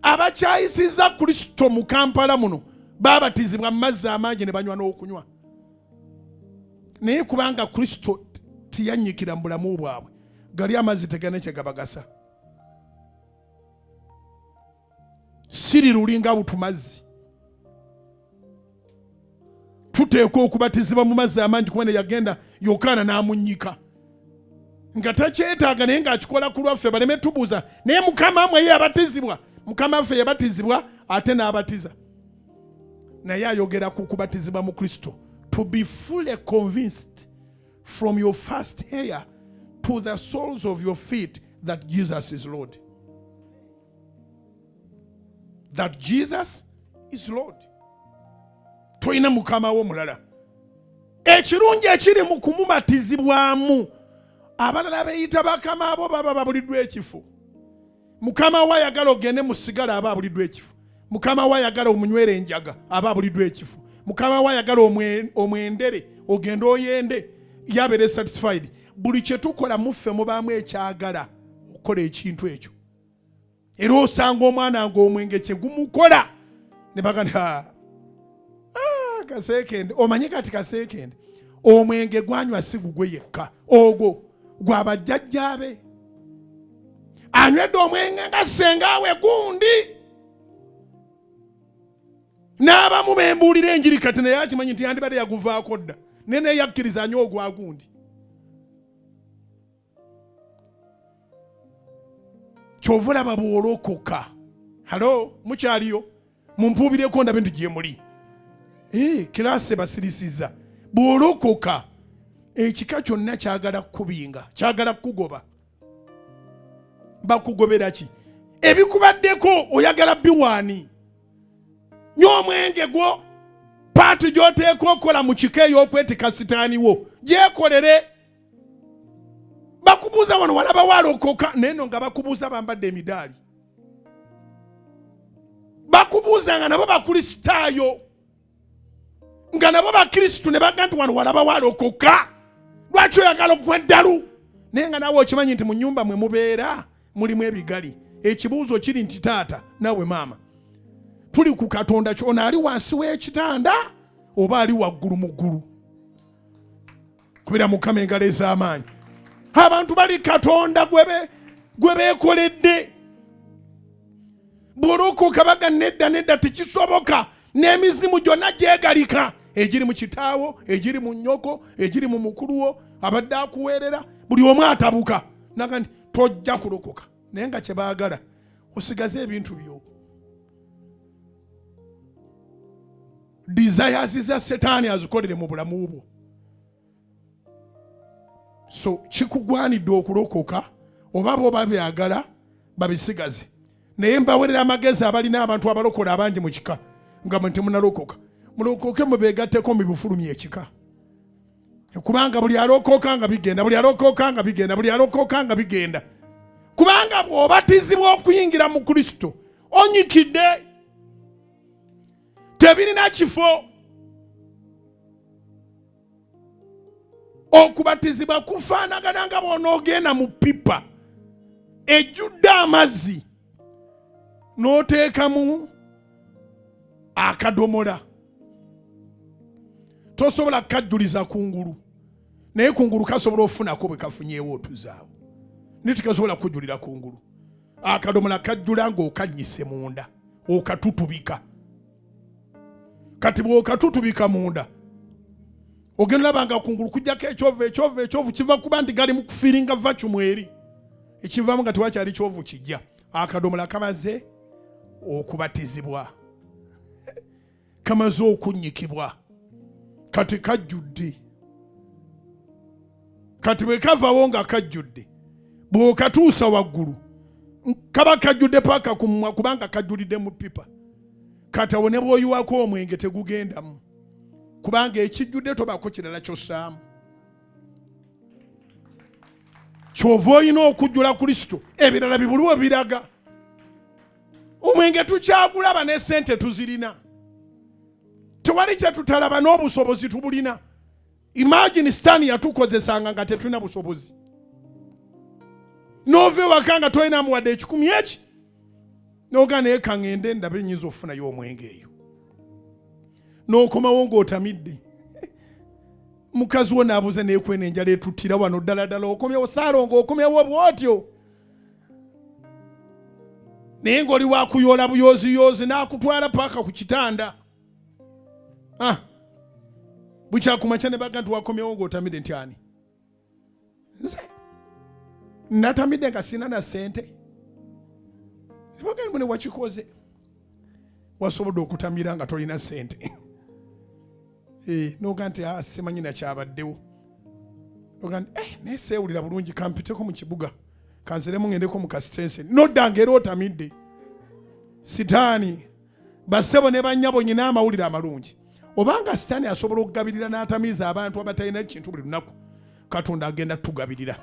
Abakyayisizza Kristo mu Kampala muno babatizibwa mu mazzi amangi ne banywa n'okunywa. Naye kubanga Kristo tiyanyikira mu bulamu bwabwe, gali amazzi tegane kye gabagasa. Siri lulinga butumazzi. Tuteekwa okubatizibwa mu mazzi amangi kubanga yagenda Yokaana n'amunnyika. Nga takyetaaga naye ng'akikola ku lwaffe baleme tubuuza. Naye Mukama wamwe ye yabatizibwa. Mukama waffe yabatizibwa ate n'abatiza. Naye ayogera ku kubatizibwa mu Kristo. To be fully convinced from your first hair to the soles of your feet that Jesus is Lord. That Jesus is Lord. Toyina Mukama wo mulala. Ekirungi ekiri mu kumubatizibwamu, abalala beeyita bakama abo baba babuliddwa ekifo. Mukama wa yagala ogende mu sigala aba abuliddwa ekifo. Mukama wa yagala omunywera enjaga aba abuliddwa ekifo. Mukama wa yagala omwendere ogende oyende yabere satisfied. Buli kye tukola muffe mubaamu ekyagala okukola ekintu ekyo. Era osanga omwana ng'omwenge kye gumukola ne bagamba kaseekende. Omanyi kati kaseekende omwenge gwanywa si gugwe yekka, ogwo gwa bajjajjaabe. Anywedde omwenge nga ssengaawe gundi. N'abamu bembuulira enjiri kati naye akimanyi nti yandibadde yaguvaako dda. Naye naye yakkiriza anywa ogwa gundi. Kyova olaba bw'olokoka. Halo, mukyaliyo? Mumpuubireko ndabe nti gye muli. Kiraase basirisizza. Bw'olokoka ekika kyonna kyagala kukubinga, kyagala kukugoba. Bakugobera ki? Ebikubaddeko oyagala biwaani. Nywa omwenge gwo, paati gy'oteeka okola mu kika ey'okwetika sitaani wo, gyekolere. Bakubuuza wano walaba walokoka, neno nga bakubuuza bambadde emidaali. Bakubuuza nga nabo bakristaayo, nga nabo bakristu ne baga nti wano walaba walokoka. Lwaki oyagala okugwa eddalu? Naye nga naawe okimanyi nti mu nnyumba mwe mubeera mulimu ebigali. Ekibuuzo kiri nti taata naawe maama, tuli ku Katonda ky'ono ali wansi w'ekitanda oba ali waggulu mu ggulu? Kubira Mukama engalo ez'amaanyi. Abantu bali Katonda gwe beekoledde. Bw'olokoka baga nedda tekisoboka. N'emizimu gyonna gyegalika, egiri mu kitaawo, egiri mu nnyoko, egiri mu mukulu wo abadde akuweerera, buli omu atabuka naga nti tojja kulokoka. Naye nga kye baagala osigaze ebintu byo. Desires za Setaani azikolere mu bulamu bwo. So kikugwanidde okulokoka, oba bw'oba byagala babisigaze. Naye mbawerera amagezi abalina abantu abalokola abangi mu kika nga mwe temunalokoka. Mulokoke mubeegatteko mu bifulumya ekika. Kubanga buli alokoka nga bigenda, buli alokoka nga bigenda, buli alokoka nga bigenda. Kubanga bw'obatizibwa okuyingira mu Kristo onyikidde. Tebirina kifo. Okubatizibwa kufaanagana nga bw'onoogenda mu pipa ejjudde amazzi n'oteekamu akadomola. Tosobola kukajjuliza kungulu, naye kungulu kasobola ofunako bwe kafunyeewo otuzaawo. Naye tikasobola kujjulira kungulu. Akadomola kajjula ng'okanyise munda okatutubika. Kati bw'okatutubika munda ogenda labanga kungulu kujjako ekyovu kiva kuba nti gali mu kufiiringa vacuum eri. Ekivaamu nga tewakyali kyovu kijja. Akadomola kamaze okubatizibwa, kamaze okunnyikibwa, kati kajjudde. Kati bwe kavawo nga kajjudde, bw'okatuusa waggulu kaba kajjudde paka ku mumwa kubanga kajjulidde mu pipa. Kati awo ne bw'oyiwako omwenge tegugendamu kubanga ekijjudde tobako kirala ky'ossaamu. Kyova olina okujjula Kristo, ebirala bibuliwo biraga. Omwenge tukyagulaba ne ssente tuzirina. Tewali kye tutalaba n'obusobozi tubulina. Imagine Sitaani yatukozesanga nga tetulina busobozi. N'ova ewaka nga tolina muwadde 10 eki noga naye kaŋŋende ndabe nnyinza okufunayo omwenge eyo n'okomawo ng'otamidde mukazi wo n'abuuza neekwena enjala etuttira wano ddala ddala okomyewo saalongo okomyewo bw'otyo naye ng'oli wakuyoola buyoozi n'akutwala paaka ku kitanda bukyakumakya ne baga nti wakomyewo ng'otamidde nti ani nze natamidde nga sina na ssente ne baga nti ne wakikoze wasobodde okutamira nga tolina ssente noga nti simanyi nakyabaddewo noga nti naye seewulira bulungi kampiteko mu kibuga kanziremu ngendeko mu kasitense noddanga era otamidde sitaani bassebo ne bannyabo nyina amawulire amalungi obanga sitaani asobola okugabirira n'atamiza abantu abatalina kintu buli lunaku katonda agenda tugabirira